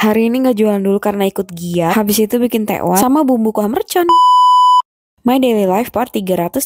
Hari ini nggak jualan dulu karena ikut giat. Habis itu bikin tekwan sama bumbu kuah mercon. My Daily Life part 338.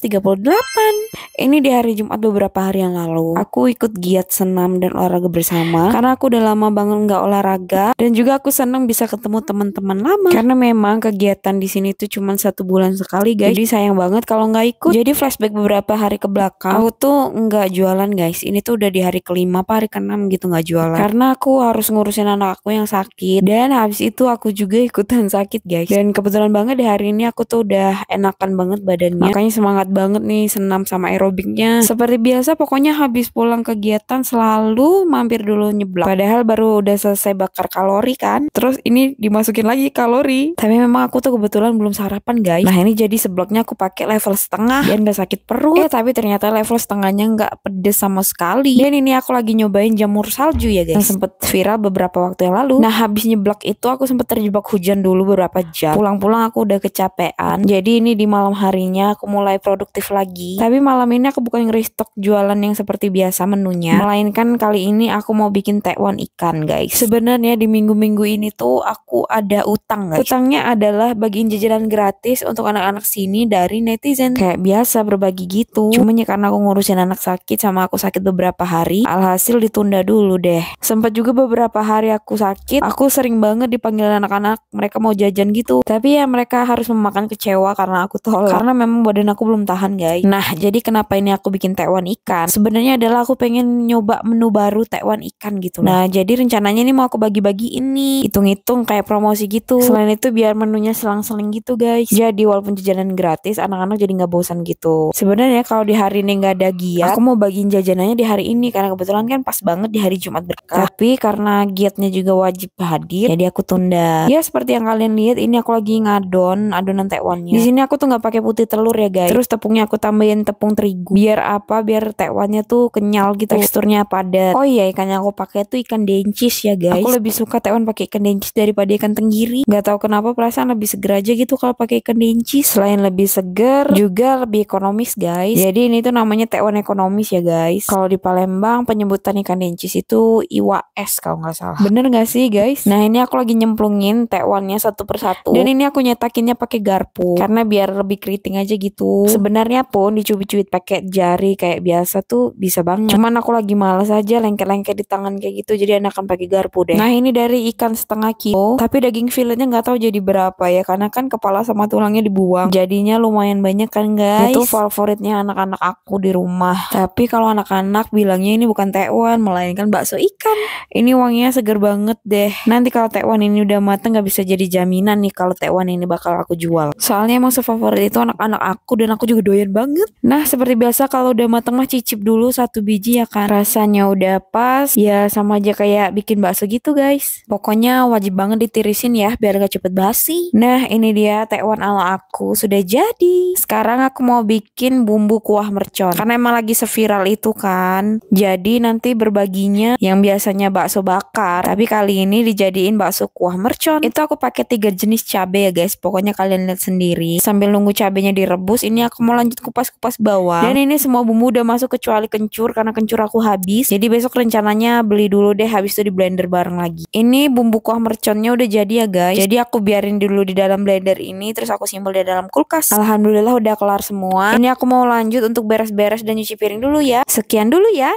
Ini di hari Jumat beberapa hari yang lalu. Aku ikut giat senam dan olahraga bersama karena aku udah lama banget nggak olahraga, dan juga aku senang bisa ketemu teman-teman lama. Karena memang kegiatan di sini tuh cuma 1 bulan sekali, guys. Jadi sayang banget kalau nggak ikut. Jadi flashback beberapa hari ke belakang, aku tuh nggak jualan, guys. Ini tuh udah di hari ke-5 apa hari ke-6 gitu nggak jualan. Karena aku harus ngurusin anak aku yang sakit, dan habis itu aku juga ikutan sakit, guys. Dan kebetulan banget di hari ini aku tuh udah enakan banget badannya, makanya semangat banget nih senam sama aerobiknya. Seperti biasa, pokoknya habis pulang kegiatan selalu mampir dulu nyeblak, padahal baru udah selesai bakar kalori kan, terus ini dimasukin lagi kalori. Tapi memang aku tuh kebetulan belum sarapan, guys. Nah ini jadi seblaknya aku pakai level setengah dan gak sakit perut. Tapi ternyata level setengahnya nggak pedes sama sekali. Dan ini aku lagi nyobain jamur salju ya, guys, yang sempet viral beberapa waktu yang lalu. Nah habis nyeblak itu aku sempet terjebak hujan dulu beberapa jam. Pulang-pulang aku udah kecapean, jadi ini di malam harinya aku mulai produktif lagi. Tapi malam ini aku bukan nge-restock jualan yang seperti biasa menunya, melainkan kali ini aku mau bikin tekwan ikan, guys. Sebenarnya di minggu-minggu ini tuh aku ada utang, guys. Utangnya adalah bagiin jajanan gratis untuk anak-anak sini dari netizen. Kayak biasa berbagi gitu. Cuma ya karena aku ngurusin anak sakit sama aku sakit beberapa hari, alhasil ditunda dulu deh. Sempat juga beberapa hari aku sakit, aku sering banget dipanggil anak-anak, mereka mau jajan gitu. Tapi ya mereka harus memakan kecewa karena aku tolak. Karena memang badan aku belum tahan, guys. Nah jadi kenapa ini aku bikin tekwan ikan? Sebenarnya adalah aku pengen nyoba menu baru tekwan ikan gitu. Nah jadi rencananya ini mau aku bagi-bagi ini, hitung-hitung kayak promosi gitu. Selain itu biar menunya selang-seling gitu, guys. Jadi walaupun jajanan gratis, anak-anak jadi nggak bosan gitu. Sebenarnya kalau di hari ini nggak ada giat, aku mau bagiin jajanannya di hari ini karena kebetulan kan pas banget di hari Jumat berkah. Tapi karena giatnya juga wajib hadir, jadi aku tunda. Ya seperti yang kalian lihat, ini aku lagi ngadon adonan tekwannya. Di sini aku tuh nggak pakai putih telur ya, guys. Terus tepungnya aku tambahin tepung terigu. Biar apa? Biar tekwannya tuh kenyal gitu, teksturnya padat. Oh iya, ikan yang aku pakai tuh ikan dencis ya, guys. Aku lebih suka tekwan pakai ikan dencis daripada ikan tenggiri. Gak tahu kenapa, perasaan lebih seger aja gitu kalau pakai ikan dencis. Selain lebih seger, juga lebih ekonomis, guys. Jadi ini tuh namanya tekwan ekonomis ya, guys. Kalau di Palembang penyebutan ikan dencis itu iwa es kalau nggak salah. Bener nggak sih, guys? Nah ini aku lagi nyemplungin tekwannya satu persatu. Dan ini aku nyetakinnya pakai garpu karena biar lebih keriting aja gitu. Sebenarnya pun dicubit-cubit pakai jari kayak biasa tuh bisa banget. Cuman aku lagi males aja lengket-lengket di tangan kayak gitu, jadi enakan pakai garpu deh. Nah ini dari ikan setengah kilo, tapi daging filetnya nggak tahu jadi berapa ya, karena kan kepala sama tulangnya dibuang. Jadinya lumayan banyak kan, guys. Itu favoritnya anak-anak aku di rumah. Tapi kalau anak-anak bilangnya ini bukan tekwan, melainkan bakso ikan. Ini wanginya seger banget deh. Nanti kalau tekwan ini udah mateng nggak bisa jadi jaminan nih kalau tekwan ini bakal aku jual. Soalnya emang sefavorit itu anak-anak aku, dan aku juga doyan banget. Nah seperti biasa kalau udah mateng mah cicip dulu 1 biji ya kan. Rasanya udah pas ya, sama aja kayak bikin bakso gitu, guys. Pokoknya wajib banget ditirisin ya biar gak cepet basi. Nah ini dia tekwan ala aku sudah jadi. Sekarang aku mau bikin bumbu kuah mercon karena emang lagi seviral itu kan. Jadi nanti berbaginya yang biasanya bakso bakar, tapi kali ini dijadiin bakso kuah mercon. Itu aku pakai 3 jenis cabai ya, guys. Pokoknya kalian lihat sendiri. Sambil nunggu cabenya direbus, ini aku mau lanjut kupas-kupas bawang. Dan ini semua bumbu udah masuk kecuali kencur karena kencur aku habis. Jadi besok rencananya beli dulu deh, habis itu di blender bareng lagi. Ini bumbu kuah merconnya udah jadi ya, guys. Jadi aku biarin dulu di dalam blender ini, terus aku simpan di dalam kulkas. Alhamdulillah udah kelar semua. Ini aku mau lanjut untuk beres-beres dan nyuci piring dulu ya. Sekian dulu ya.